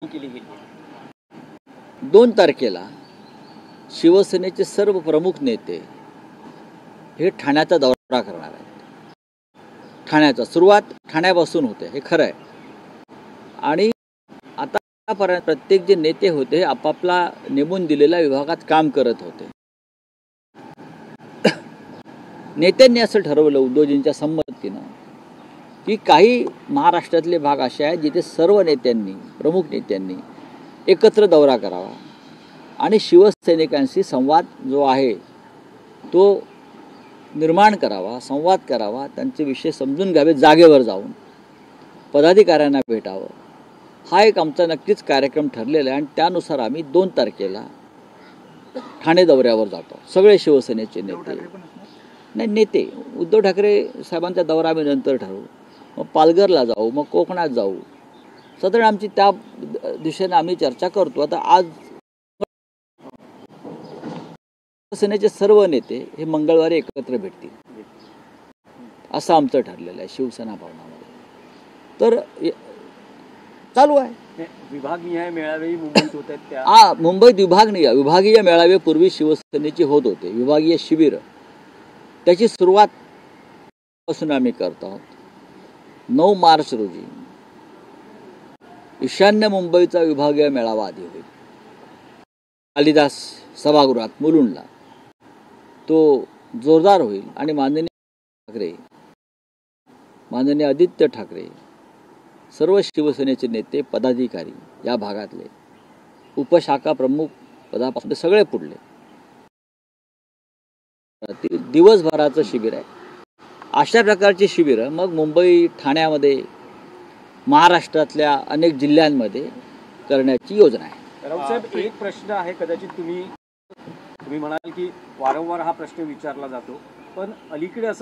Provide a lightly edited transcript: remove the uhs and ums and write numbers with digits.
केली गेली. 2 तारखेला शिवसेनेचे सर्व प्रमुख नेते हे ठाण्याचा दौरा करणार आहेत. ठाण्याचा सुरुवात ठाण्यापासून होते, हे खरं आहे. आणि आतापर्यंत प्रत्येक जे नेते होते हे आपापला नेमून दिलेल्या विभागात काम करत होते. नेत्यांनी असं ठरवलं उद्धवजींच्या संमतीनं की काही महाराष्ट्रातले भाग असे आहेत जिथे सर्व नेत्यांनी, प्रमुख नेत्यांनी एकत्र दौरा करावा आणि शिवसैनिकांशी संवाद जो आहे तो निर्माण करावा, संवाद करावा, त्यांचे विषय समजून घ्यावे, जागेवर जाऊन पदाधिकाऱ्यांना भेटावं. हा एक आमचा नक्कीच कार्यक्रम ठरलेला आहे आणि त्यानुसार आम्ही 2 तारखेला ठाणे दौऱ्यावर जातो. सगळे शिवसेनेचे नेते, नाही नेते, उद्धव ठाकरे साहेबांचा दौरा आम्ही नंतर ठरवू. मग पालघरला जाऊ, मग कोकणात जाऊ. साधारण आमची त्या दिशेने आम्ही चर्चा करतो. आता आज शिवसेनेचे सर्व नेते हे मंगळवारी एकत्र भेटतील असं आमचं ठरलेलं आहे शिवसेना भवनामध्ये. तर चालू आहे. विभागनिहाय मेळावे मुंबईत होत आहेत त्या. मुंबईत विभागीय मेळावे पूर्वी शिवसेनेची होत होते, विभागीय शिबिर. त्याची सुरुवात पासून आम्ही करतो आहोत. 9 मार्च रोजी ईशान्य मुंबईचा विभागीय मेळावा आधी होईल कालिदास सभागृहात मुलुंडला. तो जोरदार होईल आणि माननीय आदित्य ठाकरे, सर्व शिवसेनेचे नेते, पदाधिकारी, या भागातले उपशाखा प्रमुख पदापासून सगळे पुढले, दिवसभराचं शिबिर आहे. अशा प्रकारची शिबिरं मग मुंबई, ठाण्यामध्ये, महाराष्ट्रातल्या अनेक जिल्ह्यांमध्ये करण्याची योजना आहे. राऊत साहेब, एक प्रश्न आहे, कदाचित तुम्ही म्हणाल की वारंवार हा प्रश्न विचारला जातो, पण अलीकडे असं